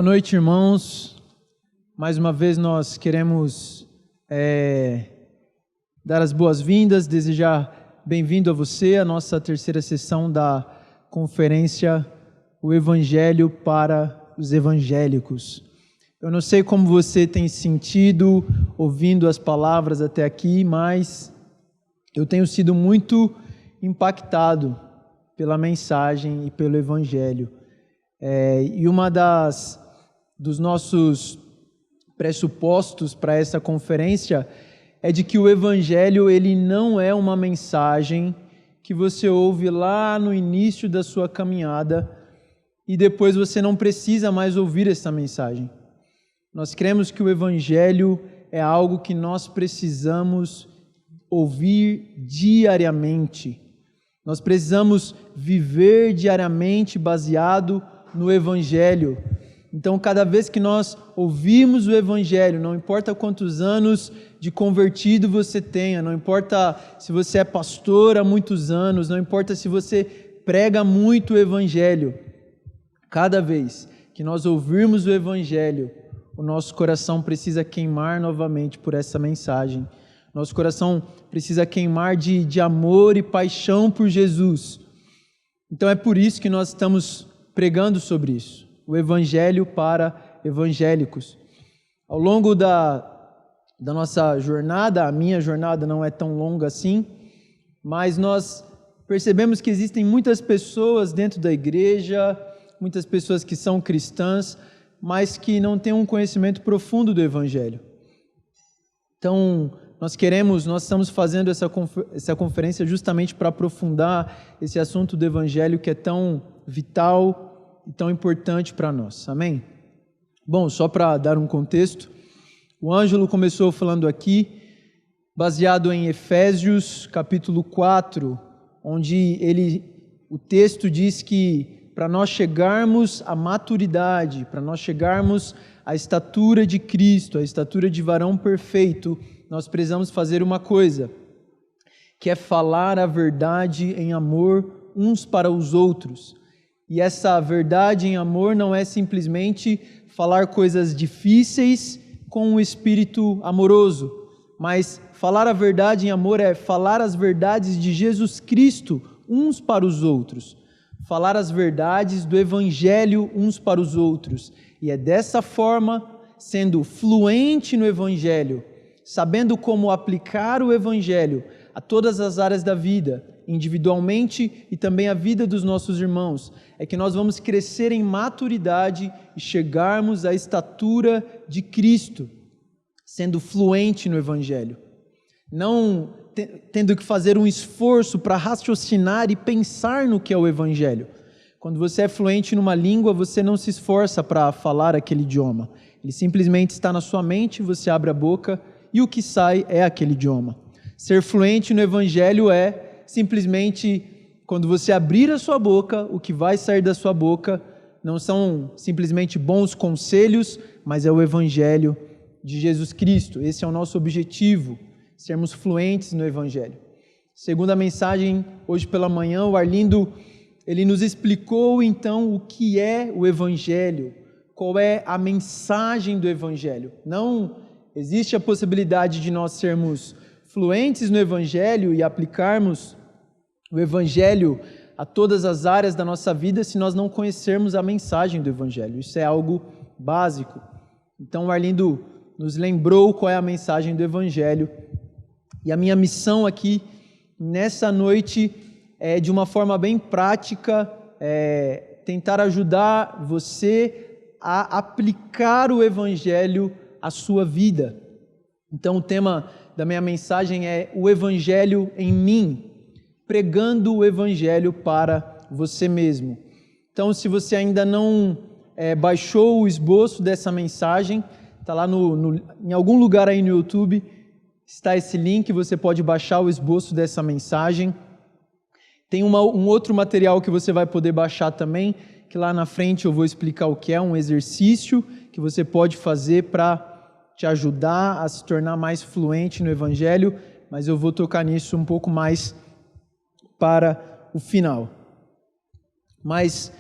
Boa noite, irmãos. Mais uma vez nós queremos dar as boas-vindas, desejar bem-vindo a você à nossa terceira sessão da conferência O Evangelho para os Evangélicos. Eu não sei como você tem sentido ouvindo as palavras até aqui, mas eu tenho sido muito impactado pela mensagem e pelo Evangelho. E uma dos nossos pressupostos para essa conferência é de que o Evangelho ele não é uma mensagem que você ouve lá no início da sua caminhada e depois você não precisa mais ouvir essa mensagem. Nós cremos que o Evangelho é algo que nós precisamos ouvir diariamente. Nós precisamos viver diariamente baseado no Evangelho. Então, cada vez que nós ouvimos o Evangelho, não importa quantos anos de convertido você tenha, não importa se você é pastor há muitos anos, não importa se você prega muito o Evangelho, cada vez que nós ouvirmos o Evangelho, o nosso coração precisa queimar novamente por essa mensagem. Nosso coração precisa queimar de amor e paixão por Jesus. Então é por isso que nós estamos pregando sobre isso. O Evangelho para evangélicos. Ao longo da nossa jornada, a minha jornada não é tão longa assim, mas nós percebemos que existem muitas pessoas dentro da igreja, muitas pessoas que são cristãs, mas que não têm um conhecimento profundo do Evangelho. Então, nós estamos fazendo essa conferência justamente para aprofundar esse assunto do Evangelho que é tão vital e tão importante para nós. Amém? Bom, só para dar um contexto, o Ângelo começou falando aqui, baseado em Efésios capítulo 4, onde o texto diz que para nós chegarmos à maturidade, para nós chegarmos à estatura de Cristo, à estatura de varão perfeito, nós precisamos fazer uma coisa, que é falar a verdade em amor uns para os outros. E essa verdade em amor não é simplesmente falar coisas difíceis com um espírito amoroso, mas falar a verdade em amor é falar as verdades de Jesus Cristo uns para os outros. Falar as verdades do Evangelho uns para os outros. E é dessa forma, sendo fluente no Evangelho, sabendo como aplicar o Evangelho a todas as áreas da vida, individualmente e também a vida dos nossos irmãos, é que nós vamos crescer em maturidade e chegarmos à estatura de Cristo, sendo fluente no Evangelho. Não tendo que fazer um esforço para raciocinar e pensar no que é o Evangelho. Quando você é fluente numa língua, você não se esforça para falar aquele idioma. Ele simplesmente está na sua mente, você abre a boca e o que sai é aquele idioma. Ser fluente no Evangelho é simplesmente, quando você abrir a sua boca, o que vai sair da sua boca não são simplesmente bons conselhos, mas é o Evangelho de Jesus Cristo. Esse é o nosso objetivo, sermos fluentes no Evangelho. Segundo a mensagem, hoje pela manhã, o Arlindo, ele nos explicou então o que é o Evangelho, qual é a mensagem do Evangelho. Não existe a possibilidade de nós sermos fluentes no Evangelho e aplicarmos o Evangelho a todas as áreas da nossa vida se nós não conhecermos a mensagem do Evangelho. Isso é algo básico. Então o Arlindo nos lembrou qual é a mensagem do Evangelho. E a minha missão aqui, nessa noite, é de uma forma bem prática, tentar ajudar você a aplicar o Evangelho à sua vida. Então o tema da minha mensagem é o Evangelho em mim, pregando o Evangelho para você mesmo. Então, se você ainda não baixou o esboço dessa mensagem, está lá em algum lugar aí no YouTube, está esse link, você pode baixar o esboço dessa mensagem. Tem um outro material que você vai poder baixar também, que lá na frente eu vou explicar o que é, um exercício que você pode fazer para te ajudar a se tornar mais fluente no Evangelho, mas eu vou tocar nisso um pouco mais para o final. Mas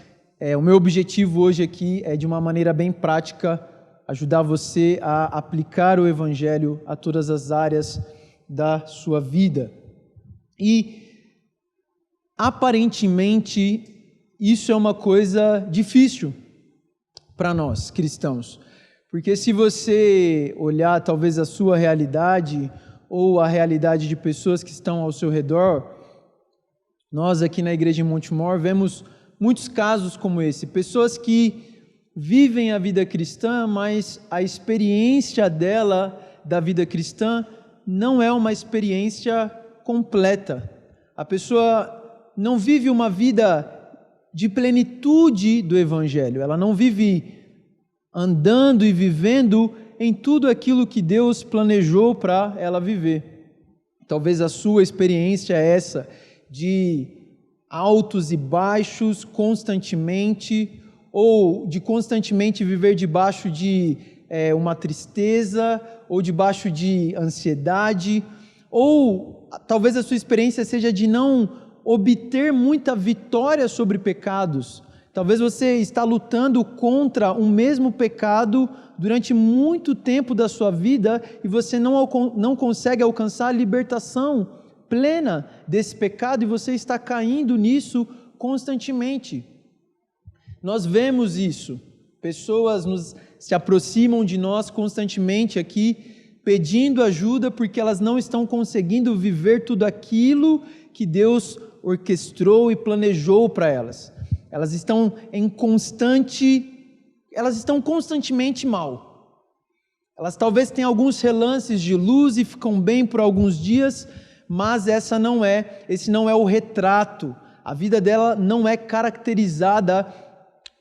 O meu objetivo hoje aqui é, de uma maneira bem prática, ajudar você a aplicar o Evangelho a todas as áreas da sua vida. E, aparentemente, isso é uma coisa difícil para nós, cristãos. Porque se você olhar talvez a sua realidade ou a realidade de pessoas que estão ao seu redor, nós aqui na igreja em Montemor vemos muitos casos como esse, pessoas que vivem a vida cristã, mas a experiência da vida cristã, não é uma experiência completa. A pessoa não vive uma vida de plenitude do Evangelho, ela não vive andando e vivendo em tudo aquilo que Deus planejou para ela viver. Talvez a sua experiência é essa, de altos e baixos constantemente, ou de constantemente viver debaixo de uma tristeza, ou debaixo de ansiedade, ou talvez a sua experiência seja de não obter muita vitória sobre pecados. Talvez você está lutando contra um mesmo pecado durante muito tempo da sua vida e você não consegue alcançar a libertação plena desse pecado e você está caindo nisso constantemente. Nós vemos isso. Pessoas se aproximam de nós constantemente aqui, pedindo ajuda porque elas não estão conseguindo viver tudo aquilo que Deus orquestrou e planejou para elas. Elas estão constantemente mal. Elas talvez tenham alguns relances de luz e ficam bem por alguns dias, mas esse não é o retrato. A vida dela não é caracterizada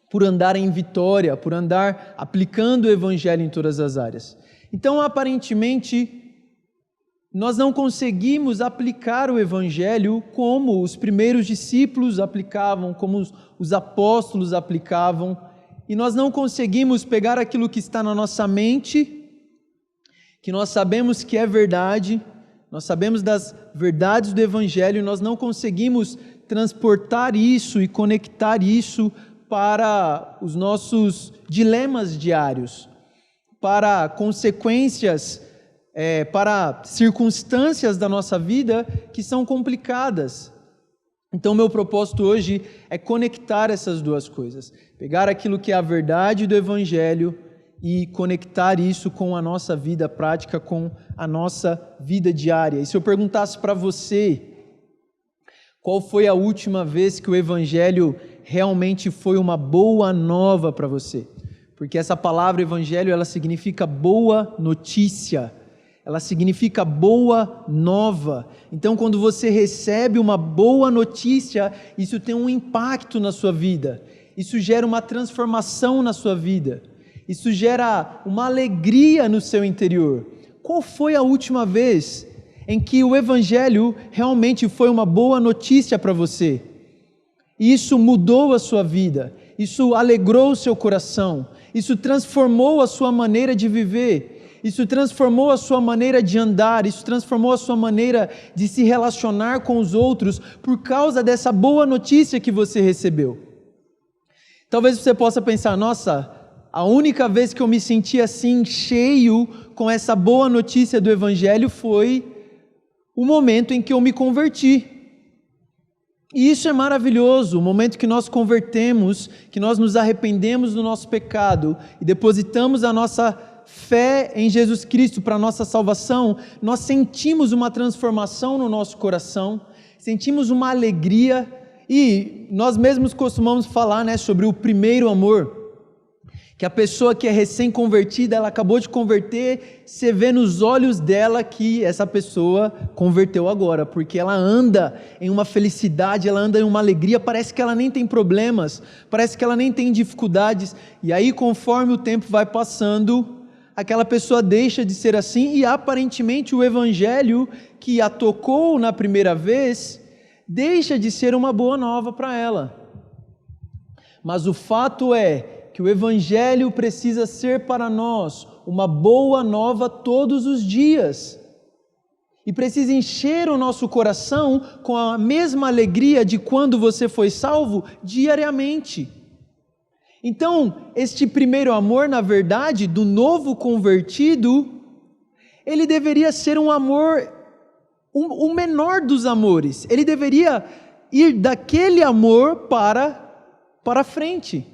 por andar em vitória, por andar aplicando o Evangelho em todas as áreas. Então, aparentemente, nós não conseguimos aplicar o Evangelho como os primeiros discípulos aplicavam, como os apóstolos aplicavam, e nós não conseguimos pegar aquilo que está na nossa mente, que nós sabemos que é verdade, nós sabemos das verdades do Evangelho, e nós não conseguimos transportar isso e conectar isso para os nossos dilemas diários, para consequências, para circunstâncias da nossa vida que são complicadas. Então, meu propósito hoje é conectar essas duas coisas, pegar aquilo que é a verdade do Evangelho e conectar isso com a nossa vida prática, com a nossa vida diária. E se eu perguntasse para você, qual foi a última vez que o Evangelho realmente foi uma boa nova para você? Porque essa palavra Evangelho, ela significa boa notícia, ela significa boa nova. Então, quando você recebe uma boa notícia, isso tem um impacto na sua vida, isso gera uma transformação na sua vida, isso gera uma alegria no seu interior. Qual foi a última vez em que o Evangelho realmente foi uma boa notícia para você? Isso mudou a sua vida, isso alegrou o seu coração, isso transformou a sua maneira de viver, isso transformou a sua maneira de andar, isso transformou a sua maneira de se relacionar com os outros por causa dessa boa notícia que você recebeu. Talvez você possa pensar, nossa, a única vez que eu me senti assim, cheio com essa boa notícia do Evangelho foi o momento em que eu me converti. E isso é maravilhoso, o momento que nós convertemos, que nós nos arrependemos do nosso pecado e depositamos a nossa fé em Jesus Cristo para a nossa salvação, nós sentimos uma transformação no nosso coração, sentimos uma alegria e nós mesmos costumamos falar, sobre o primeiro amor, que a pessoa que é recém-convertida, ela acabou de converter, você vê nos olhos dela que essa pessoa converteu agora, porque ela anda em uma felicidade, ela anda em uma alegria, parece que ela nem tem problemas, parece que ela nem tem dificuldades, e aí conforme o tempo vai passando, aquela pessoa deixa de ser assim, e aparentemente o Evangelho que a tocou na primeira vez, deixa de ser uma boa nova para ela. Mas o fato é que o Evangelho precisa ser para nós uma boa nova todos os dias. E precisa encher o nosso coração com a mesma alegria de quando você foi salvo diariamente. Então, este primeiro amor, na verdade, do novo convertido, ele deveria ser um amor, o menor dos amores. Ele deveria ir daquele amor para frente.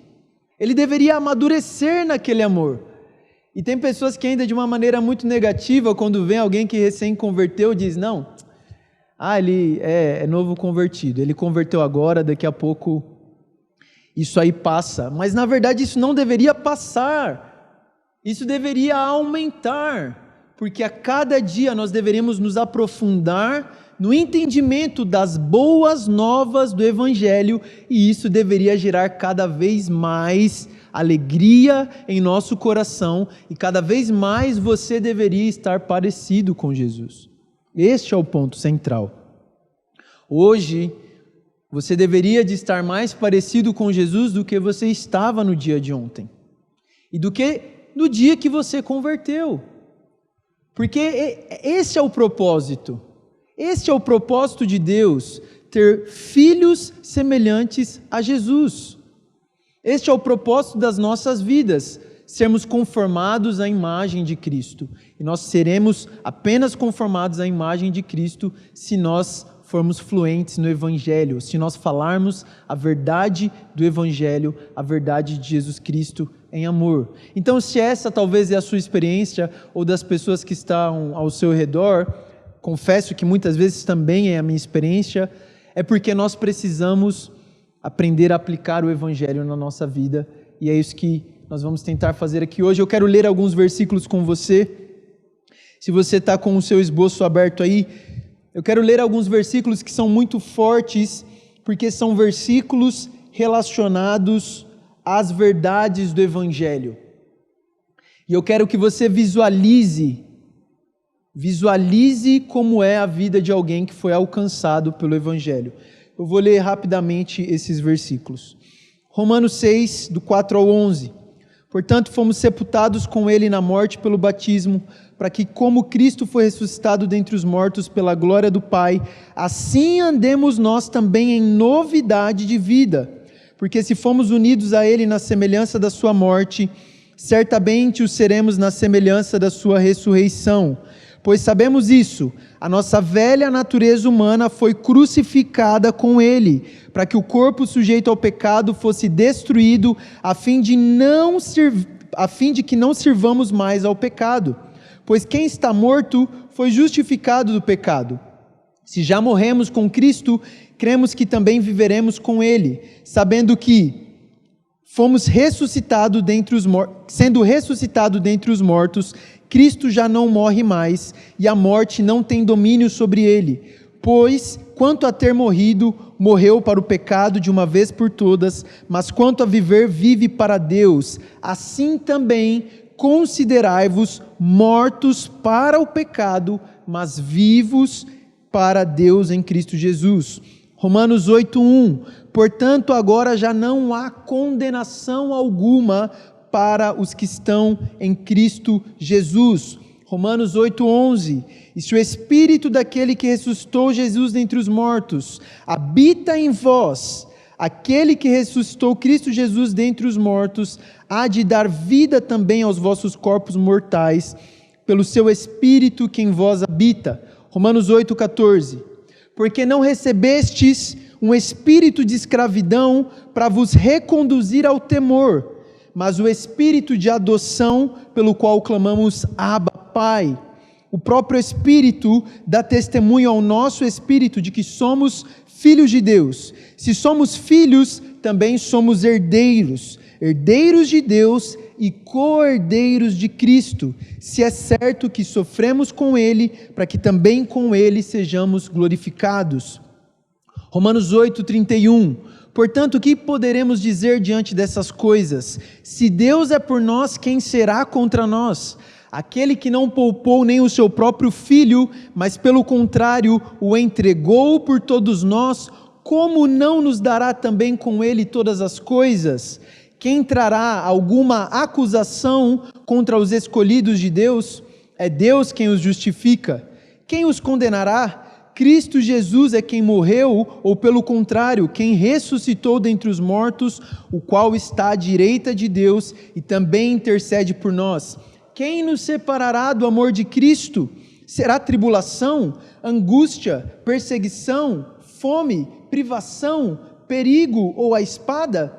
Ele deveria amadurecer naquele amor. E tem pessoas que ainda de uma maneira muito negativa, quando vem alguém que recém converteu, diz, não, ele é novo convertido, ele converteu agora, daqui a pouco isso aí passa. Mas na verdade isso não deveria passar, isso deveria aumentar, porque a cada dia nós deveríamos nos aprofundar no entendimento das boas novas do Evangelho, e isso deveria gerar cada vez mais alegria em nosso coração, e cada vez mais você deveria estar parecido com Jesus. Este é o ponto central. Hoje, você deveria de estar mais parecido com Jesus do que você estava no dia de ontem, e do que no dia que você converteu, porque esse é o propósito. Este é o propósito de Deus, ter filhos semelhantes a Jesus. Este é o propósito das nossas vidas, sermos conformados à imagem de Cristo. E nós seremos apenas conformados à imagem de Cristo se nós formos fluentes no Evangelho, se nós falarmos a verdade do Evangelho, a verdade de Jesus Cristo em amor. Então, se essa talvez é a sua experiência, ou das pessoas que estão ao seu redor, confesso que muitas vezes também é a minha experiência, é porque nós precisamos aprender a aplicar o Evangelho na nossa vida, e é isso que nós vamos tentar fazer aqui hoje. Eu quero ler alguns versículos com você. Se você está com o seu esboço aberto aí, eu quero ler alguns versículos que são muito fortes, porque são versículos relacionados às verdades do Evangelho. E eu quero que você visualize como é a vida de alguém que foi alcançado pelo Evangelho. Eu vou ler rapidamente esses versículos. Romanos 6, do 4 ao 11. Portanto, fomos sepultados com Ele na morte pelo batismo, para que, como Cristo foi ressuscitado dentre os mortos pela glória do Pai, assim andemos nós também em novidade de vida. Porque se fomos unidos a Ele na semelhança da sua morte, certamente o seremos na semelhança da sua ressurreição. Pois sabemos isso, a nossa velha natureza humana foi crucificada com Ele, para que o corpo sujeito ao pecado fosse destruído, a fim de que não sirvamos mais ao pecado. Pois quem está morto foi justificado do pecado. Se já morremos com Cristo, cremos que também viveremos com Ele, sabendo que fomos ressuscitados sendo ressuscitado dentre os mortos, Cristo já não morre mais, e a morte não tem domínio sobre ele. Pois, quanto a ter morrido, morreu para o pecado de uma vez por todas, mas quanto a viver, vive para Deus. Assim também considerai-vos mortos para o pecado, mas vivos para Deus em Cristo Jesus. Romanos 8:1. Portanto, agora já não há condenação alguma para os que estão em Cristo Jesus. Romanos 8:11. E se o Espírito daquele que ressuscitou Jesus dentre os mortos habita em vós, aquele que ressuscitou Cristo Jesus dentre os mortos há de dar vida também aos vossos corpos mortais, pelo seu Espírito que em vós habita. Romanos 8:14. Porque não recebestes um espírito de escravidão para vos reconduzir ao temor, mas o Espírito de adoção, pelo qual clamamos, Abba, Pai. O próprio Espírito dá testemunho ao nosso Espírito de que somos filhos de Deus. Se somos filhos, também somos herdeiros, herdeiros de Deus e co-herdeiros de Cristo, se é certo que sofremos com Ele, para que também com Ele sejamos glorificados. Romanos 8:31. Portanto, o que poderemos dizer diante dessas coisas? Se Deus é por nós, quem será contra nós? Aquele que não poupou nem o seu próprio filho, mas pelo contrário, o entregou por todos nós, como não nos dará também com ele todas as coisas? Quem trará alguma acusação contra os escolhidos de Deus? É Deus quem os justifica. Quem os condenará? Cristo Jesus é quem morreu, ou pelo contrário, quem ressuscitou dentre os mortos, o qual está à direita de Deus e também intercede por nós. Quem nos separará do amor de Cristo? Será tribulação, angústia, perseguição, fome, privação, perigo ou a espada?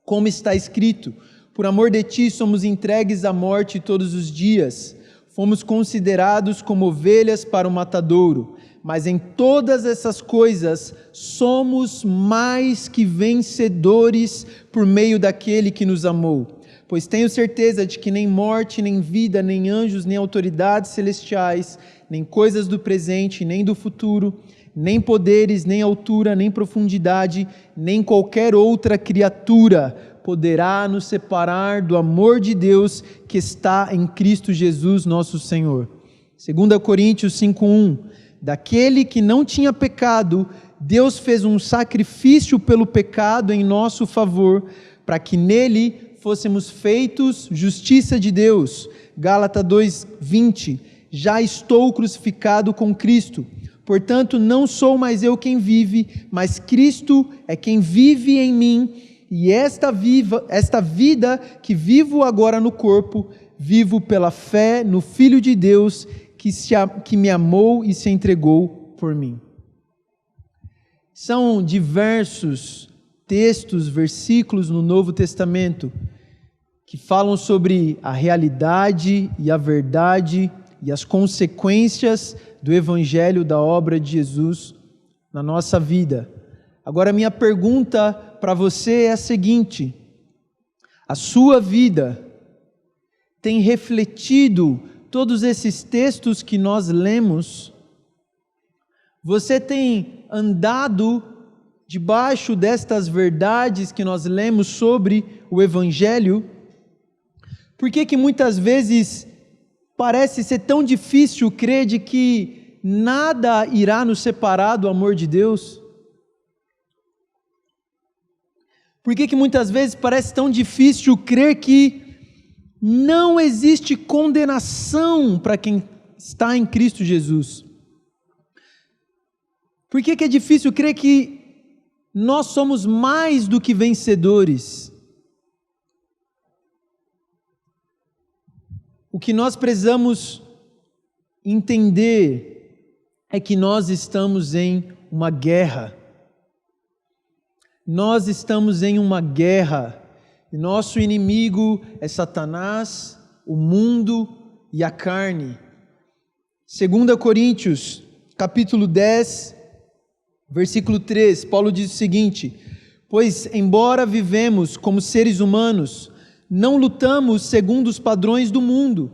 Como está escrito: por amor de ti somos entregues à morte todos os dias. Fomos considerados como ovelhas para o matadouro. Mas em todas essas coisas somos mais que vencedores por meio daquele que nos amou. Pois tenho certeza de que nem morte, nem vida, nem anjos, nem autoridades celestiais, nem coisas do presente, nem do futuro, nem poderes, nem altura, nem profundidade, nem qualquer outra criatura poderá nos separar do amor de Deus que está em Cristo Jesus, nosso Senhor. 2 Coríntios 5:1. Daquele que não tinha pecado, Deus fez um sacrifício pelo pecado em nosso favor, para que nele fôssemos feitos justiça de Deus. Gálatas 2:20. Já estou crucificado com Cristo. Portanto, não sou mais eu quem vive, mas Cristo é quem vive em mim. E esta vida que vivo agora no corpo, vivo pela fé no Filho de Deus, que me amou e se entregou por mim. São diversos textos, versículos no Novo Testamento que falam sobre a realidade e a verdade e as consequências do Evangelho, da obra de Jesus na nossa vida. Agora, minha pergunta para você é a seguinte: a sua vida tem refletido todos esses textos que nós lemos? Você tem andado debaixo destas verdades que nós lemos sobre o Evangelho? Por que muitas vezes parece ser tão difícil crer de que nada irá nos separar do amor de Deus? Por que muitas vezes parece tão difícil crer que não existe condenação para quem está em Cristo Jesus? Por que é difícil crer que nós somos mais do que vencedores? O que nós precisamos entender é que nós estamos em uma guerra. Nós estamos em uma guerra. Nosso inimigo é Satanás, o mundo e a carne. 2 Coríntios, capítulo 10, versículo 3, Paulo diz o seguinte: pois, embora vivemos como seres humanos, não lutamos segundo os padrões do mundo,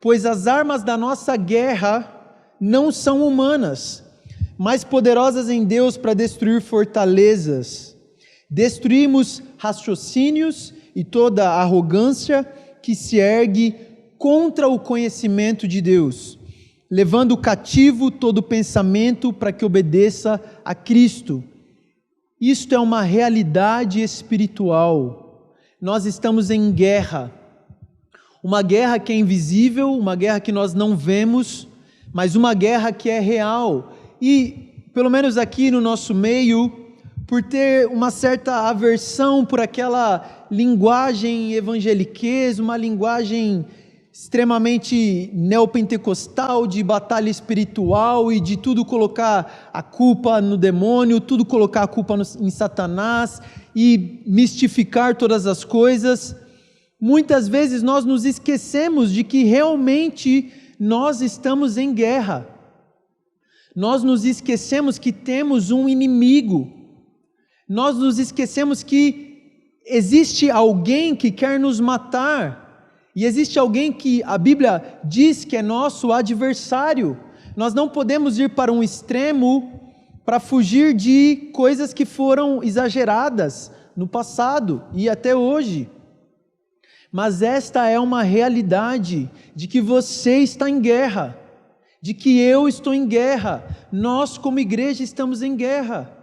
pois as armas da nossa guerra não são humanas, mas poderosas em Deus para destruir fortalezas. Destruímos raciocínios e toda arrogância que se ergue contra o conhecimento de Deus, levando cativo todo pensamento para que obedeça a Cristo. Isto é uma realidade espiritual. Nós estamos em guerra. Uma guerra que é invisível, uma guerra que nós não vemos, mas uma guerra que é real. E, pelo menos aqui no nosso meio, por ter uma certa aversão por aquela linguagem evangeliquez, uma linguagem extremamente neopentecostal, de batalha espiritual e de tudo colocar a culpa no demônio, tudo colocar a culpa em Satanás e mistificar todas as coisas, muitas vezes nós nos esquecemos de que realmente nós estamos em guerra. Nós nos esquecemos que temos um inimigo. Nós nos esquecemos que existe alguém que quer nos matar. E existe alguém que a Bíblia diz que é nosso adversário. Nós não podemos ir para um extremo para fugir de coisas que foram exageradas no passado e até hoje. Mas esta é uma realidade de que você está em guerra, de que eu estou em guerra, nós como igreja estamos em guerra.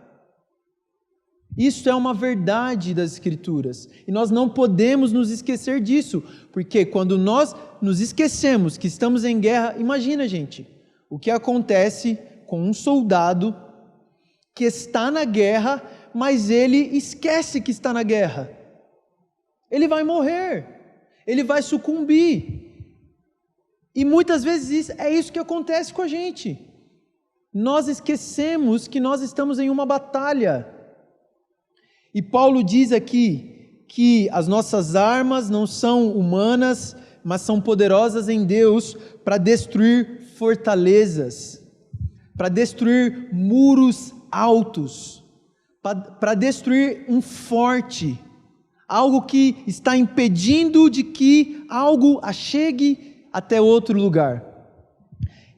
Isso é uma verdade das Escrituras, e nós não podemos nos esquecer disso, porque quando nós nos esquecemos que estamos em guerra, imagina, gente, o que acontece com um soldado que está na guerra, mas ele esquece que está na guerra. Ele vai morrer, ele vai sucumbir. E muitas vezes é isso que acontece com a gente. Nós esquecemos que nós estamos em uma batalha. E Paulo diz aqui que as nossas armas não são humanas, mas são poderosas em Deus para destruir fortalezas, para destruir muros altos, para destruir um forte, algo que está impedindo de que algo chegue até outro lugar.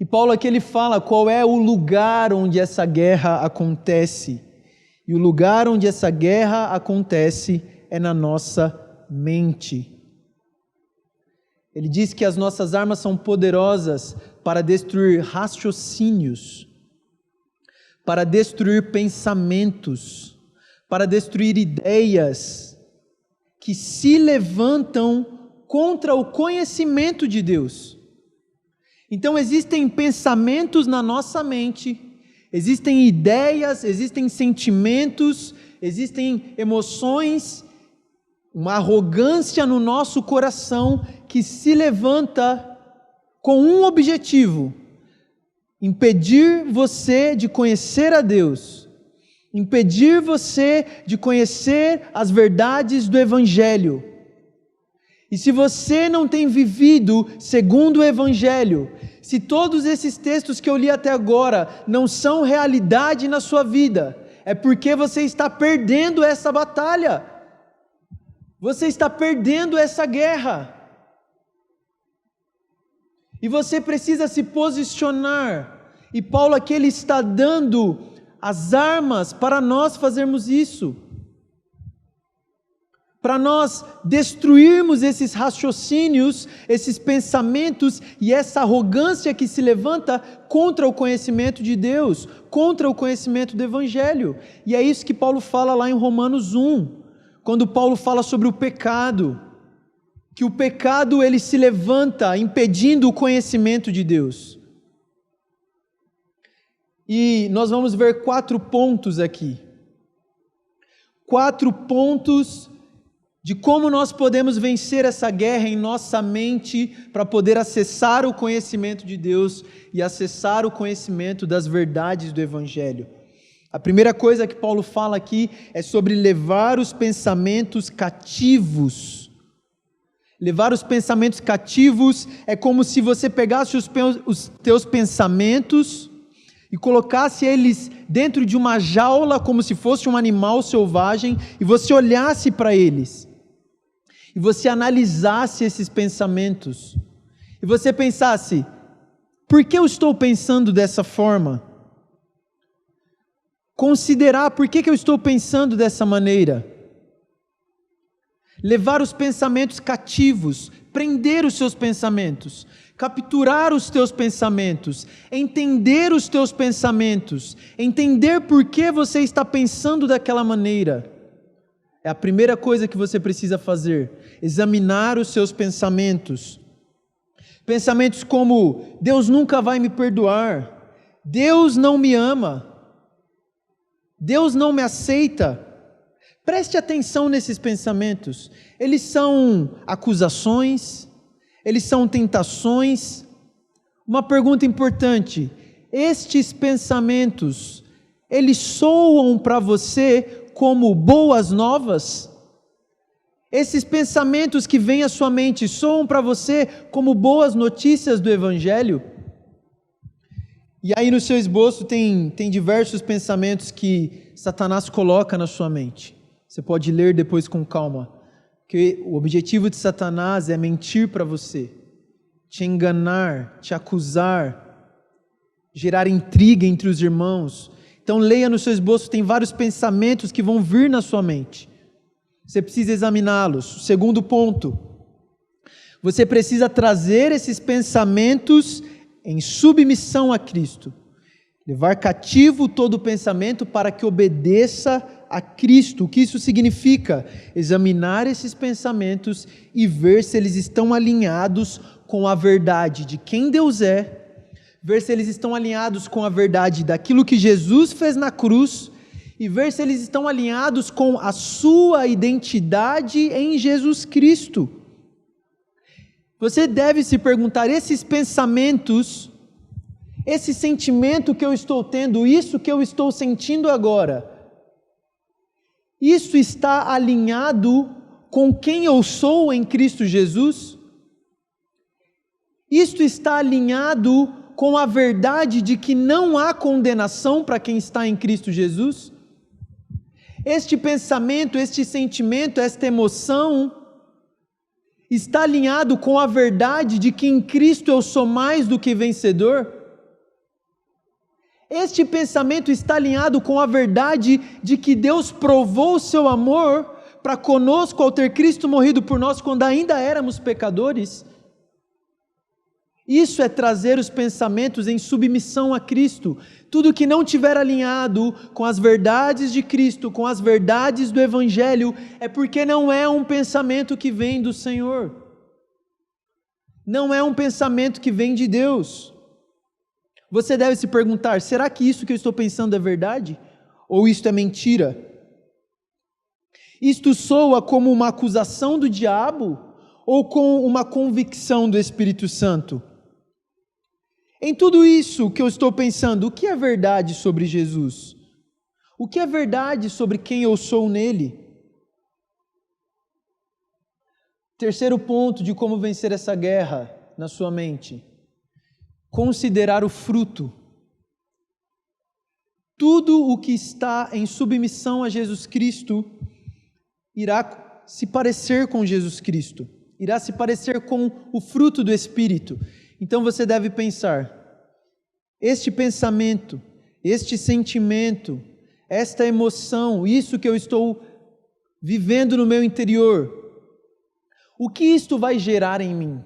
E Paulo aqui ele fala qual é o lugar onde essa guerra acontece. E o lugar onde essa guerra acontece é na nossa mente. Ele diz que as nossas armas são poderosas para destruir raciocínios, para destruir pensamentos, para destruir ideias que se levantam contra o conhecimento de Deus. Então existem pensamentos na nossa mente, existem ideias, existem sentimentos, existem emoções, uma arrogância no nosso coração que se levanta com um objetivo: impedir você de conhecer a Deus, impedir você de conhecer as verdades do Evangelho. E se você não tem vivido segundo o Evangelho, se todos esses textos que eu li até agora não são realidade na sua vida, é porque você está perdendo essa batalha, você está perdendo essa guerra. E você precisa se posicionar, e Paulo aqui ele está dando as armas para nós fazermos isso, para nós destruirmos esses raciocínios, esses pensamentos e essa arrogância que se levanta contra o conhecimento de Deus, contra o conhecimento do Evangelho. E é isso que Paulo fala lá em Romanos 1, quando Paulo fala sobre o pecado, que o pecado ele se levanta impedindo o conhecimento de Deus. E nós vamos ver 4 pontos aqui. 4 pontos de como nós podemos vencer essa guerra em nossa mente para poder acessar o conhecimento de Deus e acessar o conhecimento das verdades do Evangelho. A primeira coisa que Paulo fala aqui é sobre levar os pensamentos cativos. Levar os pensamentos cativos é como se você pegasse os teus pensamentos e colocasse eles dentro de uma jaula como se fosse um animal selvagem e você olhasse para eles. E você analisasse esses pensamentos, e você pensasse: por que eu estou pensando dessa forma? Considerar por que eu estou pensando dessa maneira. Levar os pensamentos cativos, prender os seus pensamentos, capturar os teus pensamentos, entender os teus pensamentos, entender por que você está pensando daquela maneira. É a primeira coisa que você precisa fazer, examinar os seus pensamentos. Pensamentos como: Deus nunca vai me perdoar, Deus não me ama, Deus não me aceita. Preste atenção nesses pensamentos, eles são acusações, eles são tentações. Uma pergunta importante: estes pensamentos, eles soam para você como boas novas? Esses pensamentos que vêm à sua mente soam para você como boas notícias do Evangelho? E aí no seu esboço tem diversos pensamentos que Satanás coloca na sua mente. Você pode ler depois com calma, que o objetivo de Satanás é mentir para você, te enganar, te acusar, gerar intriga entre os irmãos. Então leia no seu esboço, tem vários pensamentos que vão vir na sua mente. Você precisa examiná-los. Segundo ponto, você precisa trazer esses pensamentos em submissão a Cristo. Levar cativo todo pensamento para que obedeça a Cristo. O que isso significa? Examinar esses pensamentos e ver se eles estão alinhados com a verdade de quem Deus é, ver se eles estão alinhados com a verdade daquilo que Jesus fez na cruz e ver se eles estão alinhados com a sua identidade em Jesus Cristo. Você deve se perguntar, esses pensamentos, esse sentimento que eu estou tendo, isso que eu estou sentindo agora, isso está alinhado com quem eu sou em Cristo Jesus? Isto está alinhado com a verdade de que não há condenação para quem está em Cristo Jesus? Este pensamento, este sentimento, esta emoção está alinhado com a verdade de que em Cristo eu sou mais do que vencedor? Este pensamento está alinhado com a verdade de que Deus provou o seu amor para conosco ao ter Cristo morrido por nós quando ainda éramos pecadores? Isso é trazer os pensamentos em submissão a Cristo. Tudo que não tiver alinhado com as verdades de Cristo, com as verdades do Evangelho, é porque não é um pensamento que vem do Senhor. Não é um pensamento que vem de Deus. Você deve se perguntar, será que isso que eu estou pensando é verdade? Ou isto é mentira? Isto soa como uma acusação do diabo ou com uma convicção do Espírito Santo? Em tudo isso que eu estou pensando, o que é verdade sobre Jesus? O que é verdade sobre quem eu sou nele? Terceiro ponto de como vencer essa guerra na sua mente: considerar o fruto. Tudo o que está em submissão a Jesus Cristo irá se parecer com Jesus Cristo, irá se parecer com o fruto do Espírito. Então você deve pensar, este pensamento, este sentimento, esta emoção, isso que eu estou vivendo no meu interior, o que isto vai gerar em mim?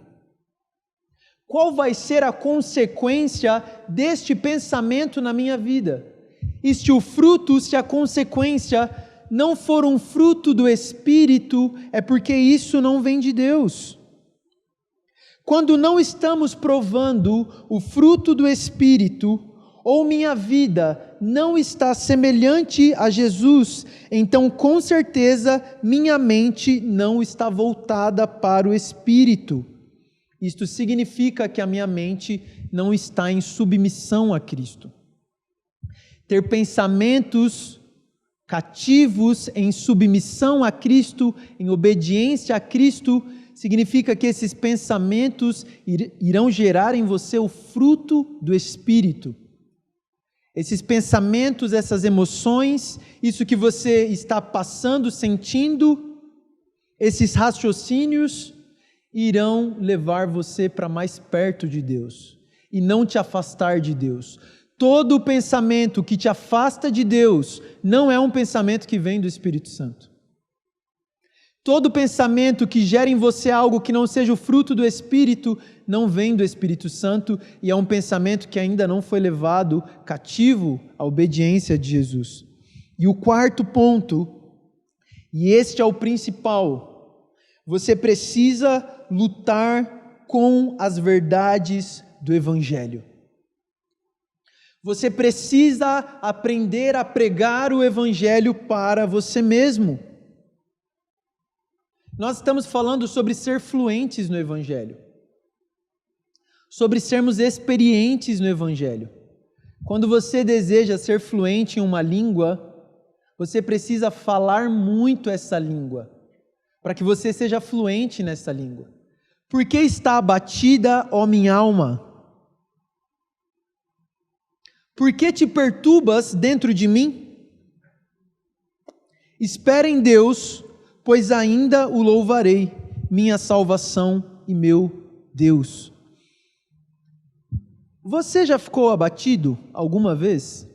Qual vai ser a consequência deste pensamento na minha vida? E se o fruto, se a consequência não for um fruto do Espírito, é porque isso não vem de Deus. Quando não estamos provando o fruto do Espírito, ou minha vida não está semelhante a Jesus, então com certeza minha mente não está voltada para o Espírito. Isto significa que a minha mente não está em submissão a Cristo. Ter pensamentos cativos em submissão a Cristo, em obediência a Cristo, significa que esses pensamentos irão gerar em você o fruto do Espírito. Esses pensamentos, essas emoções, isso que você está passando, sentindo, esses raciocínios irão levar você para mais perto de Deus e não te afastar de Deus. Todo pensamento que te afasta de Deus não é um pensamento que vem do Espírito Santo. Todo pensamento que gera em você algo que não seja o fruto do Espírito, não vem do Espírito Santo e é um pensamento que ainda não foi levado cativo à obediência de Jesus. E o quarto ponto, e este é o principal, você precisa lutar com as verdades do Evangelho. Você precisa aprender a pregar o Evangelho para você mesmo. Nós estamos falando sobre ser fluentes no Evangelho, sobre sermos experientes no Evangelho. Quando você deseja ser fluente em uma língua, você precisa falar muito essa língua, para que você seja fluente nessa língua. Por que está abatida, ó minha alma? Por que te perturbas dentro de mim? Espera em Deus, pois ainda o louvarei, minha salvação e meu Deus. Você já ficou abatido alguma vez?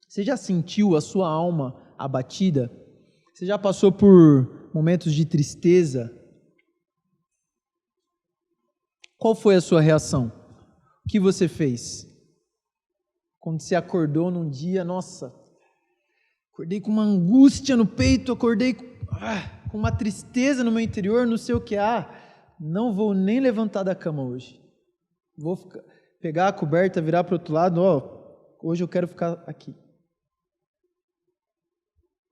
Você já sentiu a sua alma abatida? Você já passou por momentos de tristeza? Qual foi a sua reação? O que você fez? Quando você acordou num dia, nossa, acordei com uma angústia no peito, acordei com uma tristeza no meu interior, não sei o que, não vou nem levantar da cama hoje. pegar a coberta, virar para o outro lado, hoje eu quero ficar aqui.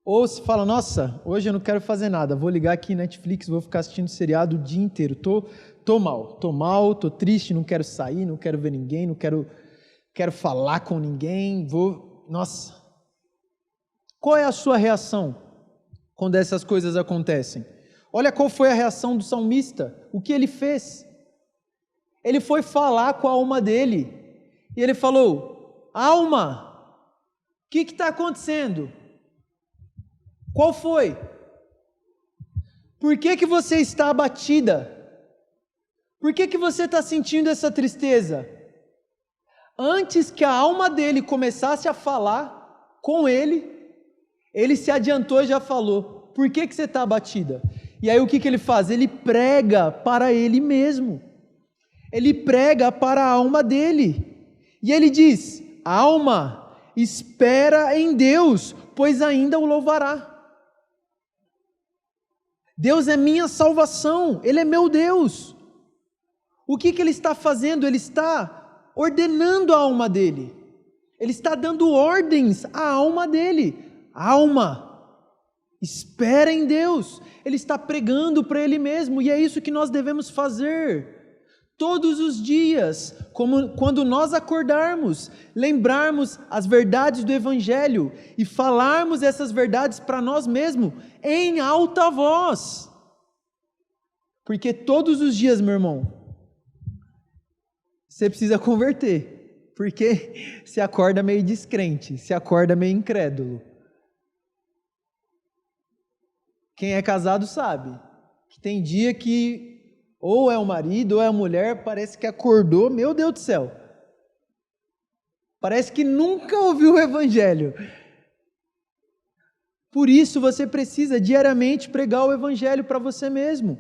Ou se fala, nossa, hoje eu não quero fazer nada, vou ligar aqui Netflix, vou ficar assistindo seriado o dia inteiro, tô mal, tô triste, não quero sair, não quero ver ninguém, não quero falar com ninguém, nossa. Qual é a sua reação quando essas coisas acontecem? Olha qual foi a reação do salmista, o que ele fez. Ele foi falar com a alma dele, e ele falou, alma, o que está acontecendo? Qual foi? Por que você está abatida? Por que você está sentindo essa tristeza? Antes que a alma dele começasse a falar com ele se adiantou e já falou, por que você está abatida? E aí o que ele faz? Ele prega para ele mesmo. Ele prega para a alma dele. E ele diz, alma, espera em Deus, pois ainda o louvará. Deus é minha salvação, Ele é meu Deus. O que ele está fazendo? Ele está ordenando a alma dele. Ele está dando ordens à alma dele. Alma, espera em Deus. Ele está pregando para ele mesmo, e é isso que nós devemos fazer. Todos os dias, como quando nós acordarmos, lembrarmos as verdades do Evangelho e falarmos essas verdades para nós mesmos em alta voz. Porque todos os dias, meu irmão, você precisa converter, porque você acorda meio descrente, você acorda meio incrédulo. Quem é casado sabe que tem dia que ou é o marido ou é a mulher, parece que acordou, meu Deus do céu, parece que nunca ouviu o Evangelho. Por isso você precisa diariamente pregar o Evangelho para você mesmo.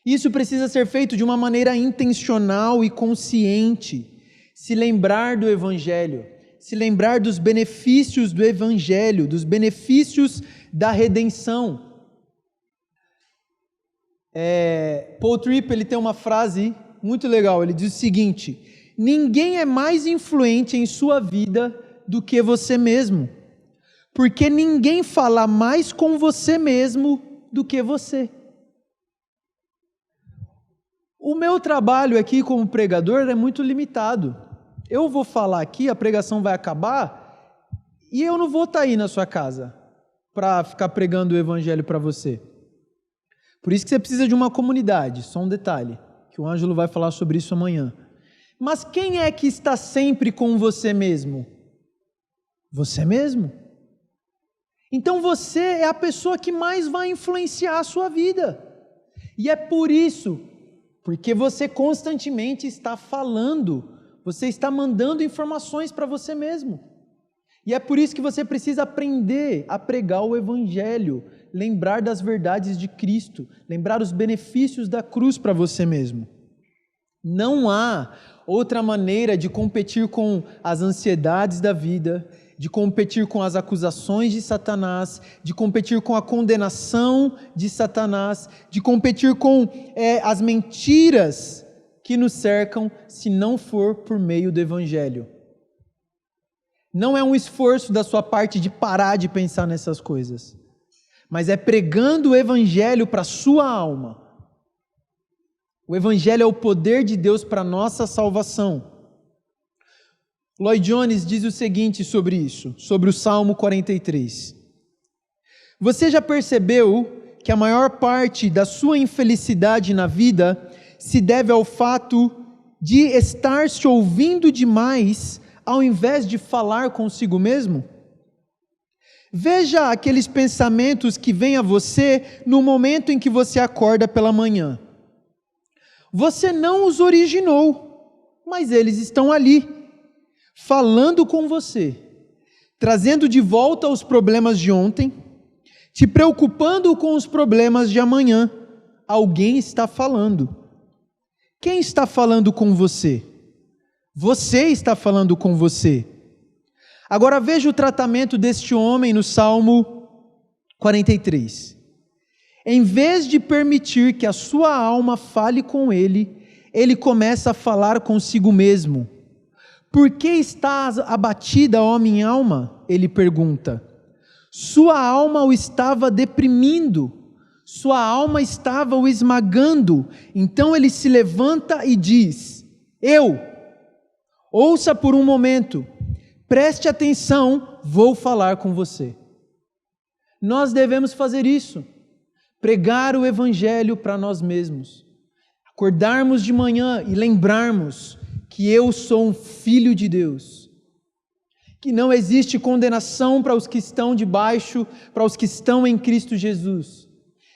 Isso precisa ser feito de uma maneira intencional e consciente. Se lembrar do Evangelho, se lembrar dos benefícios do Evangelho, dos benefícios da redenção. Paul Tripp, ele tem uma frase muito legal, ele diz o seguinte: ninguém é mais influente em sua vida do que você mesmo, porque ninguém fala mais com você mesmo do que você. O meu trabalho aqui como pregador é muito limitado. Eu vou falar aqui, a pregação vai acabar e eu não vou estar aí na sua casa para ficar pregando o Evangelho para você. Por isso que você precisa de uma comunidade, só um detalhe, que o Ângelo vai falar sobre isso amanhã. Mas quem é que está sempre com você mesmo? Você mesmo. Então você é a pessoa que mais vai influenciar a sua vida. E é por isso, porque você constantemente está falando, você está mandando informações para você mesmo. E é por isso que você precisa aprender a pregar o Evangelho, lembrar das verdades de Cristo, lembrar os benefícios da cruz para você mesmo. Não há outra maneira de competir com as ansiedades da vida, de competir com as acusações de Satanás, de competir com a condenação de Satanás, de competir com as mentiras que nos cercam, se não for por meio do Evangelho. Não é um esforço da sua parte de parar de pensar nessas coisas, mas é pregando o Evangelho para a sua alma. O Evangelho é o poder de Deus para a nossa salvação. Lloyd Jones diz o seguinte sobre isso, sobre o Salmo 43. Você já percebeu que a maior parte da sua infelicidade na vida se deve ao fato de estar se ouvindo demais ao invés de falar consigo mesmo? Veja aqueles pensamentos que vêm a você no momento em que você acorda pela manhã. Você não os originou, mas eles estão ali, falando com você, trazendo de volta os problemas de ontem, te preocupando com os problemas de amanhã. Alguém está falando. Quem está falando com você? Você está falando com você. Agora veja o tratamento deste homem no Salmo 43. Em vez de permitir que a sua alma fale com ele, ele começa a falar consigo mesmo. Por que estás abatida, ó minha alma? Ele pergunta. Sua alma o estava deprimindo, sua alma estava o esmagando. Então ele se levanta e diz: ouça por um momento, preste atenção, vou falar com você. Nós devemos fazer isso, pregar o Evangelho para nós mesmos, acordarmos de manhã e lembrarmos que eu sou um filho de Deus, que não existe condenação para os que estão debaixo, para os que estão em Cristo Jesus,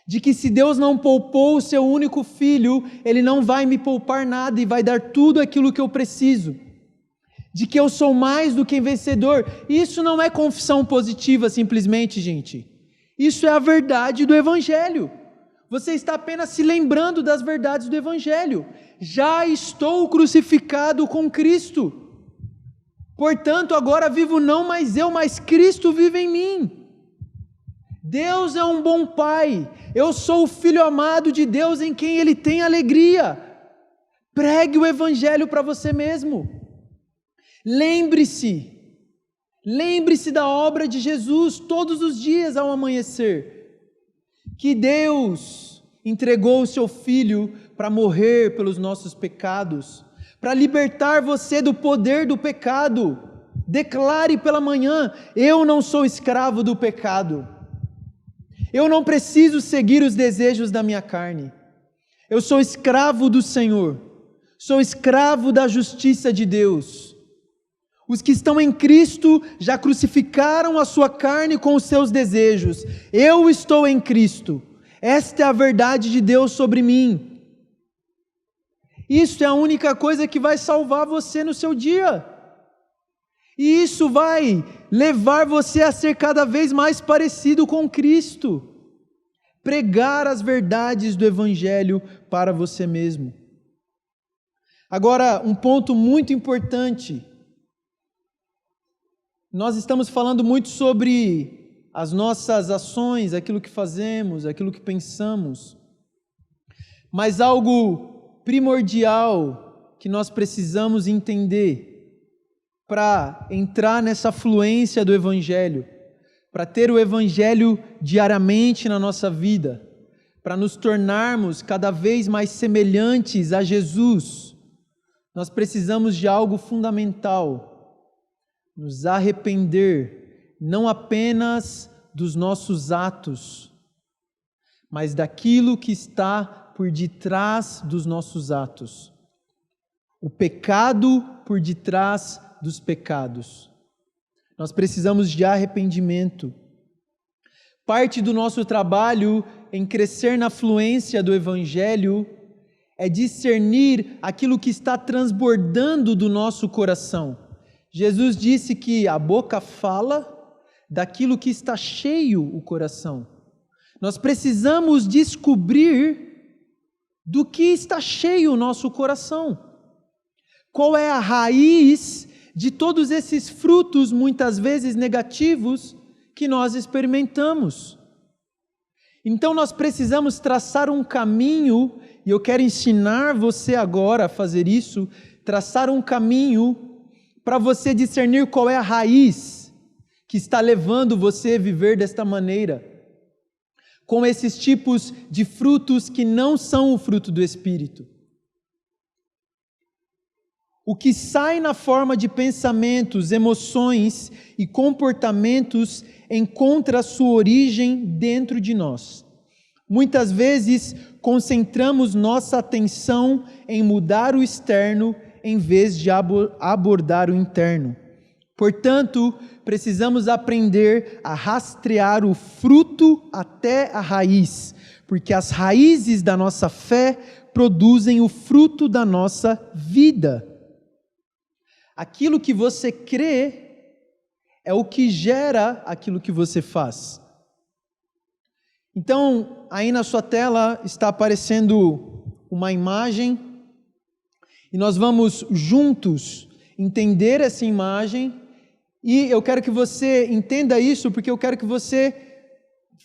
de que se Deus não poupou o seu único filho, Ele não vai me poupar nada e vai dar tudo aquilo que eu preciso, de que eu sou mais do que vencedor. Isso não é confissão positiva simplesmente, gente, isso é a verdade do Evangelho. Você está apenas se lembrando das verdades do Evangelho. Já estou crucificado com Cristo. Portanto, agora vivo não mais eu, mas Cristo vive em mim. Deus é um bom Pai. Eu sou o Filho amado de Deus em quem Ele tem alegria. Pregue o Evangelho para você mesmo. Lembre-se da obra de Jesus todos os dias ao amanhecer. Que Deus entregou o seu Filho para morrer pelos nossos pecados, para libertar você do poder do pecado. Declare pela manhã: eu não sou escravo do pecado. Eu não preciso seguir os desejos da minha carne. Eu sou escravo do Senhor. Sou escravo da justiça de Deus. Os que estão em Cristo já crucificaram a sua carne com os seus desejos. Eu estou em Cristo. Esta é a verdade de Deus sobre mim. Isso é a única coisa que vai salvar você no seu dia. E isso vai levar você a ser cada vez mais parecido com Cristo. Pregar as verdades do Evangelho para você mesmo. Agora, um ponto muito importante. Nós estamos falando muito sobre as nossas ações, aquilo que fazemos, aquilo que pensamos. Mas algo primordial que nós precisamos entender para entrar nessa fluência do Evangelho, para ter o Evangelho diariamente na nossa vida, para nos tornarmos cada vez mais semelhantes a Jesus, nós precisamos de algo fundamental: nos arrepender, não apenas dos nossos atos, mas daquilo que está por detrás dos nossos atos. O pecado por detrás dos pecados. Nós precisamos de arrependimento. Parte do nosso trabalho em crescer na fluência do Evangelho é discernir aquilo que está transbordando do nosso coração. Jesus disse que a boca fala daquilo que está cheio o coração. Nós precisamos descobrir do que está cheio o nosso coração. Qual é a raiz de todos esses frutos, muitas vezes negativos, que nós experimentamos? Então nós precisamos traçar um caminho, e eu quero ensinar você agora a fazer isso, traçar um caminho para você discernir qual é a raiz que está levando você a viver desta maneira, com esses tipos de frutos que não são o fruto do Espírito. O que sai na forma de pensamentos, emoções e comportamentos encontra sua origem dentro de nós. Muitas vezes concentramos nossa atenção em mudar o externo em vez de abordar o interno. Portanto, precisamos aprender a rastrear o fruto até a raiz, porque as raízes da nossa fé produzem o fruto da nossa vida. Aquilo que você crê é o que gera aquilo que você faz. Então, aí na sua tela está aparecendo uma imagem, e nós vamos juntos entender essa imagem, e eu quero que você entenda isso, porque eu quero que você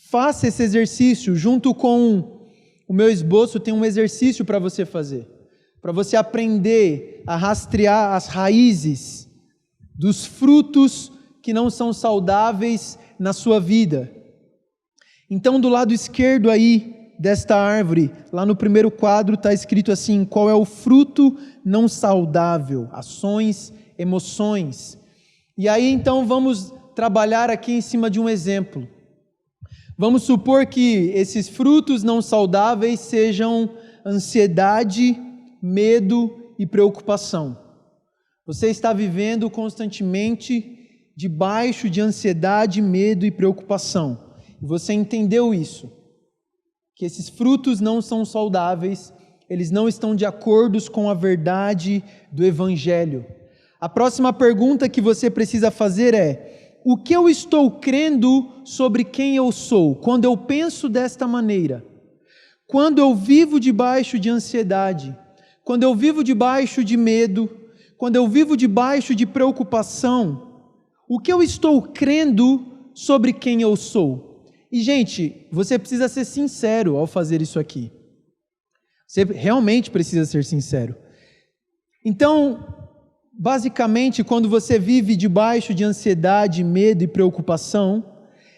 faça esse exercício. Junto com o meu esboço tem um exercício para você fazer, para você aprender a rastrear as raízes dos frutos que não são saudáveis na sua vida. Então, do lado esquerdo aí desta árvore, lá no primeiro quadro está escrito assim: qual é o fruto não saudável? Ações, emoções. E aí então vamos trabalhar aqui em cima de um exemplo. Vamos supor que esses frutos não saudáveis sejam ansiedade, medo e preocupação. Você está vivendo constantemente debaixo de ansiedade, medo e preocupação. E você entendeu isso, que esses frutos não são saudáveis, eles não estão de acordo com a verdade do Evangelho. A próxima pergunta que você precisa fazer é: o que eu estou crendo sobre quem eu sou? Quando eu penso desta maneira, quando eu vivo debaixo de ansiedade, quando eu vivo debaixo de medo, quando eu vivo debaixo de preocupação, o que eu estou crendo sobre quem eu sou? E, gente, você precisa ser sincero ao fazer isso aqui. Você realmente precisa ser sincero. Então, basicamente, quando você vive debaixo de ansiedade, medo e preocupação,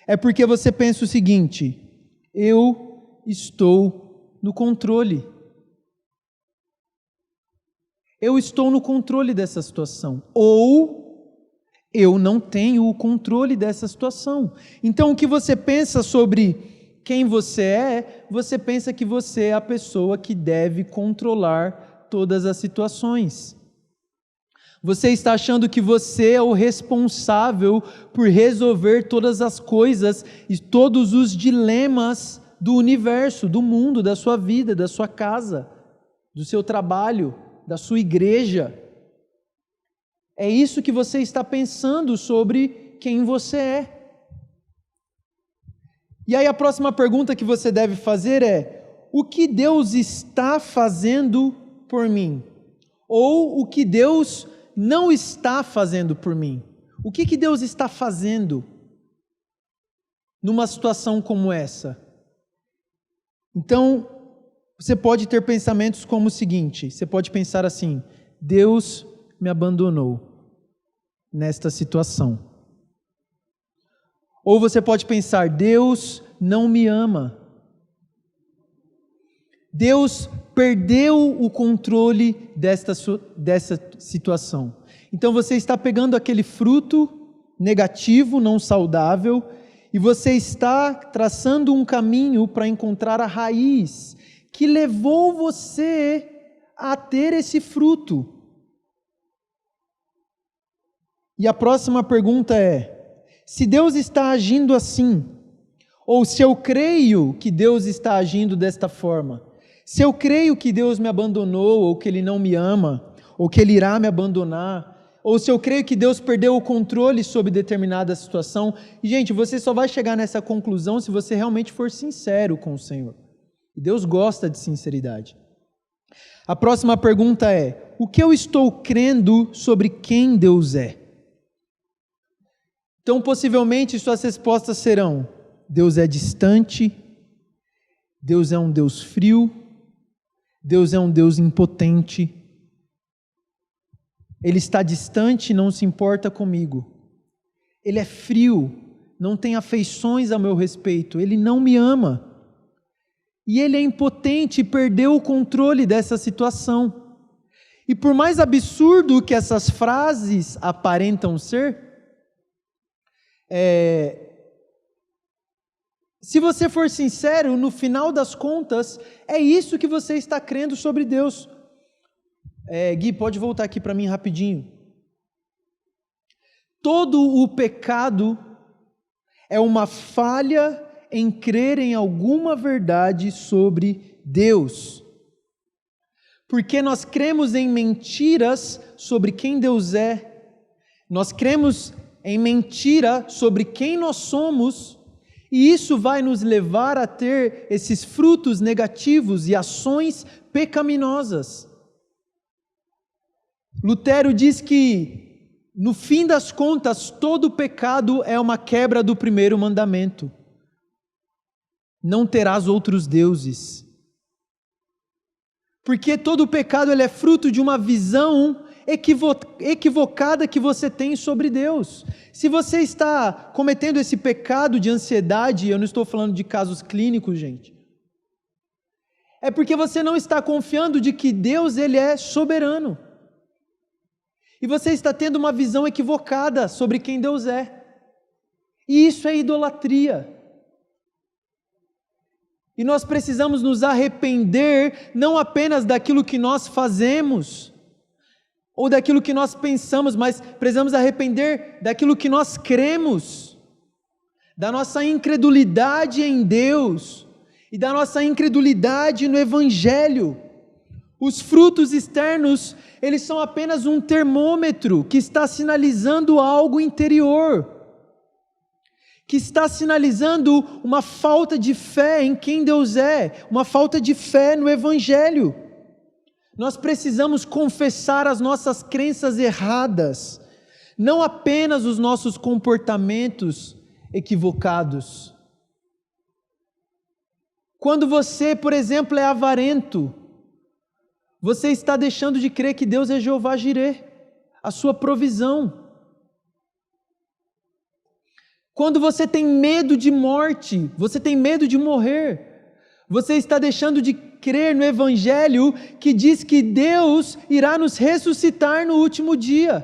é porque você pensa o seguinte: eu estou no controle. Eu estou no controle dessa situação. Ou eu não tenho o controle dessa situação. Então, o que você pensa sobre quem você é, você pensa que você é a pessoa que deve controlar todas as situações. Você está achando que você é o responsável por resolver todas as coisas e todos os dilemas do universo, do mundo, da sua vida, da sua casa, do seu trabalho, da sua igreja. É isso que você está pensando sobre quem você é. E aí a próxima pergunta que você deve fazer é: o que Deus está fazendo por mim? Ou o que Deus não está fazendo por mim? O que Deus está fazendo numa situação como essa? Então, você pode ter pensamentos como o seguinte: você pode pensar assim: Deus me abandonou nesta situação. Ou você pode pensar: Deus não me ama. Deus perdeu o controle dessa situação. Então você está pegando aquele fruto negativo, não saudável, e você está traçando um caminho para encontrar a raiz que levou você a ter esse fruto. E a próxima pergunta é: se Deus está agindo assim, ou se eu creio que Deus está agindo desta forma, se eu creio que Deus me abandonou, ou que Ele não me ama, ou que Ele irá me abandonar, ou se eu creio que Deus perdeu o controle sobre determinada situação, e, gente, você só vai chegar nessa conclusão se você realmente for sincero com o Senhor. E Deus gosta de sinceridade. A próxima pergunta é: o que eu estou crendo sobre quem Deus é? Então, possivelmente, suas respostas serão: Deus é distante, Deus é um Deus frio, Deus é um Deus impotente, Ele está distante e não se importa comigo, Ele é frio, não tem afeições a meu respeito, Ele não me ama, e Ele é impotente e perdeu o controle dessa situação. E por mais absurdo que essas frases aparentam ser, se você for sincero, no final das contas, é isso que você está crendo sobre Deus. Gui, pode voltar aqui para mim rapidinho. Todo o pecado é uma falha em crer em alguma verdade sobre Deus. Porque nós cremos em mentiras sobre quem Deus é. Nós cremos em mentira sobre quem nós somos, e isso vai nos levar a ter esses frutos negativos e ações pecaminosas. Lutero diz que, no fim das contas, todo pecado é uma quebra do primeiro mandamento: não terás outros deuses. Porque todo pecado ele é fruto de uma visão equivocada que você tem sobre Deus. Se você está cometendo esse pecado de ansiedade, eu não estou falando de casos clínicos, gente, é porque você não está confiando de que Deus ele é soberano. E você está tendo uma visão equivocada sobre quem Deus é. E isso é idolatria. E nós precisamos nos arrepender não apenas daquilo que nós fazemos, ou daquilo que nós pensamos, mas precisamos arrepender daquilo que nós cremos, da nossa incredulidade em Deus e da nossa incredulidade no Evangelho. Os frutos externos, eles são apenas um termômetro que está sinalizando algo interior, que está sinalizando uma falta de fé em quem Deus é, uma falta de fé no Evangelho. Nós precisamos confessar as nossas crenças erradas, não apenas os nossos comportamentos equivocados. Quando você, por exemplo, é avarento, você está deixando de crer que Deus é Jeová Jireh, a sua provisão. Quando você tem medo de morte, você tem medo de morrer, você está deixando de crer no Evangelho que diz que Deus irá nos ressuscitar no último dia.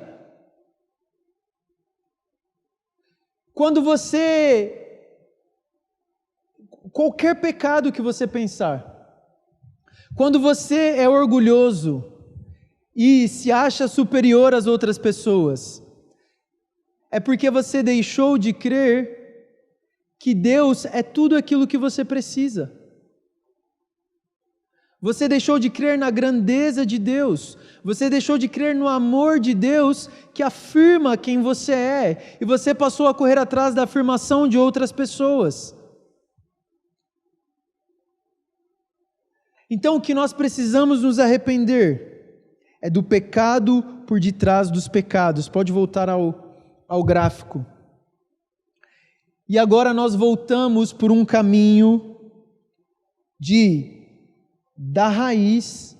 Qualquer pecado que você pensar, quando você é orgulhoso e se acha superior às outras pessoas, é porque você deixou de crer que Deus é tudo aquilo que você precisa. Você deixou de crer na grandeza de Deus, você deixou de crer no amor de Deus que afirma quem você é, e você passou a correr atrás da afirmação de outras pessoas. Então o que nós precisamos nos arrepender é do pecado por detrás dos pecados. Pode voltar ao gráfico. E agora nós voltamos por um caminho da raiz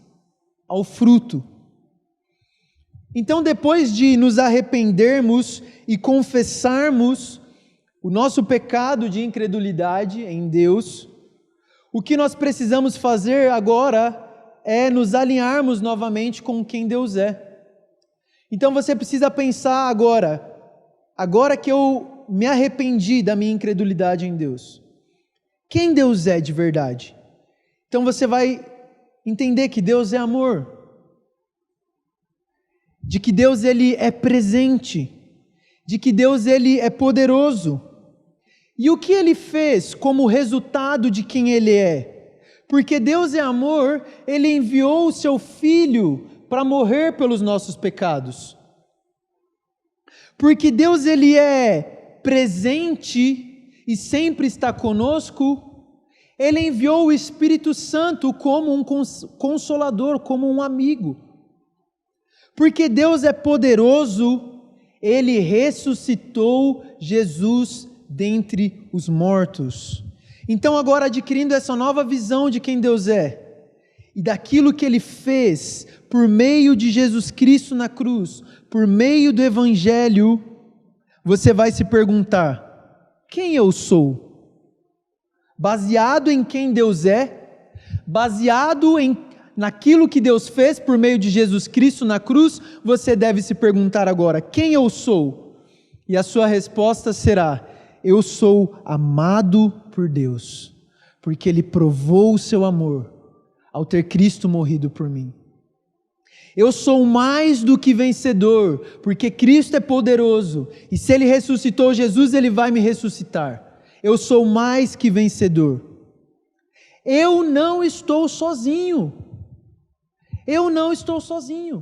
ao fruto. Então, depois de nos arrependermos e confessarmos o nosso pecado de incredulidade em Deus, o que nós precisamos fazer agora é nos alinharmos novamente com quem Deus é. Então você precisa pensar agora que eu me arrependi da minha incredulidade em Deus, quem Deus é de verdade? Então você vai entender que Deus é amor, de que Deus ele é presente, de que Deus ele é poderoso. E o que ele fez como resultado de quem ele é? Porque Deus é amor, ele enviou o seu Filho para morrer pelos nossos pecados. Porque Deus ele é presente e sempre está conosco, ele enviou o Espírito Santo como um consolador, como um amigo. Porque Deus é poderoso, ele ressuscitou Jesus dentre os mortos. Então agora, adquirindo essa nova visão de quem Deus é e daquilo que ele fez por meio de Jesus Cristo na cruz, por meio do Evangelho, você vai se perguntar: quem eu sou? Baseado em quem Deus é, baseado naquilo que Deus fez por meio de Jesus Cristo na cruz, você deve se perguntar agora: quem eu sou? E a sua resposta será: eu sou amado por Deus, porque Ele provou o seu amor ao ter Cristo morrido por mim. Eu sou mais do que vencedor, porque Cristo é poderoso, e se Ele ressuscitou Jesus, Ele vai me ressuscitar. Eu sou mais que vencedor. Eu não estou sozinho. Eu não estou sozinho.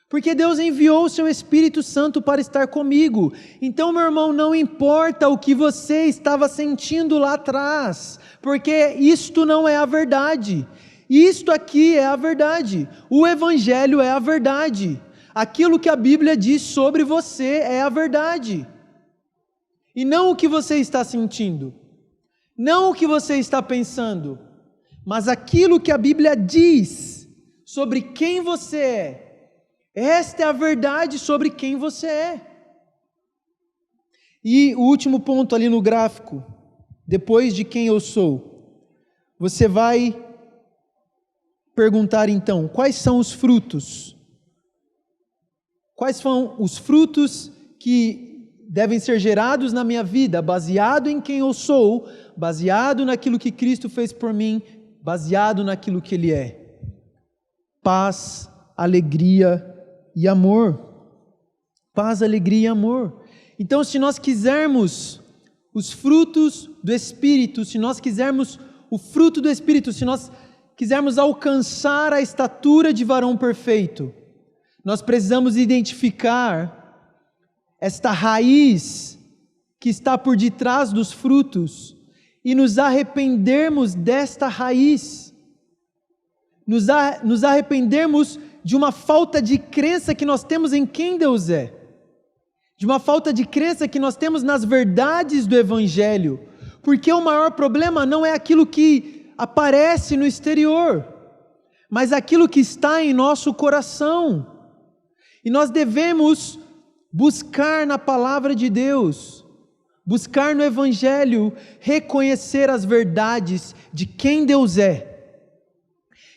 Porque Deus enviou o seu Espírito Santo para estar comigo. Então, meu irmão, não importa o que você estava sentindo lá atrás, porque isto não é a verdade. Isto aqui é a verdade. O Evangelho é a verdade. Aquilo que a Bíblia diz sobre você é a verdade. E não o que você está sentindo, não o que você está pensando, mas aquilo que a Bíblia diz sobre quem você é. Esta é a verdade sobre quem você é. E o último ponto ali no gráfico, depois de quem eu sou, você vai perguntar então, quais são os frutos? Quais são os frutos que devem ser gerados na minha vida, baseado em quem eu sou, baseado naquilo que Cristo fez por mim, baseado naquilo que Ele é? Paz, alegria e amor. Paz, alegria e amor. Então, se nós quisermos os frutos do Espírito, se nós quisermos o fruto do Espírito, se nós quisermos alcançar a estatura de varão perfeito, nós precisamos identificar esta raiz que está por detrás dos frutos e nos arrependermos desta raiz. Nos arrependermos de uma falta de crença que nós temos em quem Deus é. De uma falta de crença que nós temos nas verdades do Evangelho. Porque o maior problema não é aquilo que aparece no exterior, mas aquilo que está em nosso coração. E nós devemos buscar na palavra de Deus, buscar no Evangelho, reconhecer as verdades de quem Deus é.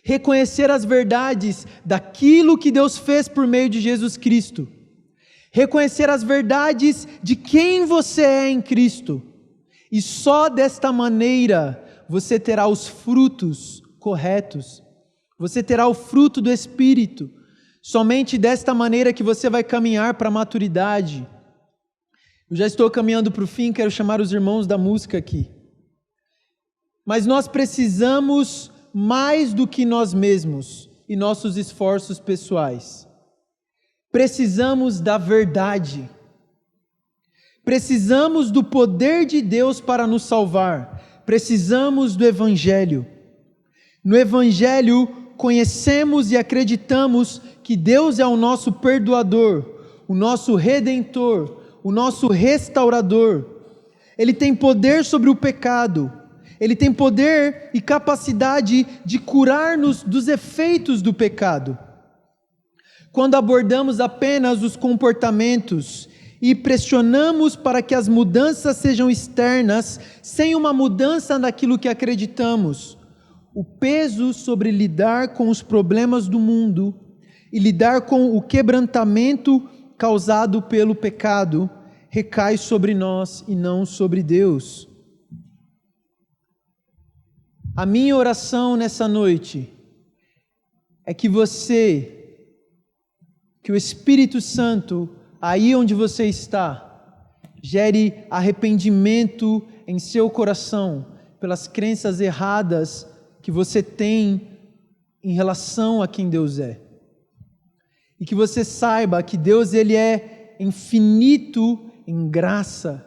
Reconhecer as verdades daquilo que Deus fez por meio de Jesus Cristo. Reconhecer as verdades de quem você é em Cristo. E só desta maneira você terá os frutos corretos. Você terá o fruto do Espírito. Somente desta maneira que você vai caminhar para a maturidade. Eu já estou caminhando para o fim, quero chamar os irmãos da música aqui. Mas nós precisamos mais do que nós mesmos e nossos esforços pessoais. Precisamos da verdade. Precisamos do poder de Deus para nos salvar. Precisamos do Evangelho. No Evangelho, conhecemos e acreditamos que Deus é o nosso perdoador, o nosso redentor, o nosso restaurador. Ele tem poder sobre o pecado. Ele tem poder e capacidade de curar-nos dos efeitos do pecado. Quando abordamos apenas os comportamentos e pressionamos para que as mudanças sejam externas, sem uma mudança naquilo que acreditamos, o peso sobre lidar com os problemas do mundo e lidar com o quebrantamento causado pelo pecado recai sobre nós e não sobre Deus. A minha oração nessa noite é que o Espírito Santo, aí onde você está, gere arrependimento em seu coração pelas crenças erradas que você tem em relação a quem Deus é. E que você saiba que Deus ele é infinito em graça,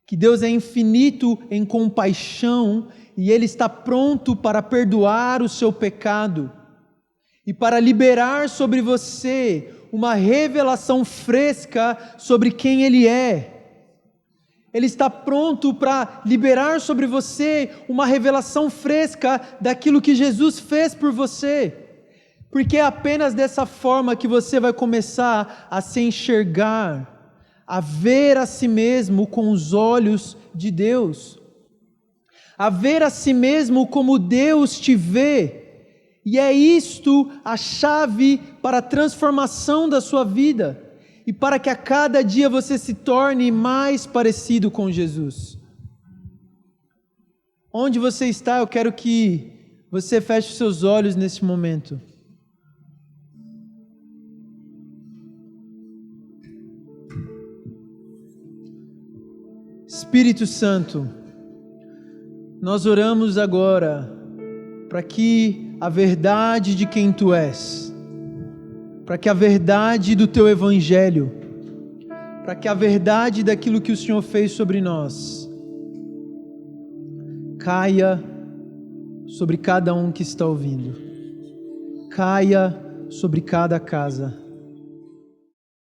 que Deus é infinito em compaixão e Ele está pronto para perdoar o seu pecado e para liberar sobre você uma revelação fresca sobre quem Ele é. Ele está pronto para liberar sobre você uma revelação fresca daquilo que Jesus fez por você. Porque é apenas dessa forma que você vai começar a se enxergar, a ver a si mesmo com os olhos de Deus, a ver a si mesmo como Deus te vê. E é isto a chave para a transformação da sua vida e para que a cada dia você se torne mais parecido com Jesus. Onde você está, eu quero que você feche os seus olhos nesse momento. Espírito Santo, nós oramos agora para que a verdade de quem Tu és, para que a verdade do Teu Evangelho, para que a verdade daquilo que o Senhor fez sobre nós, caia sobre cada um que está ouvindo, caia sobre cada casa.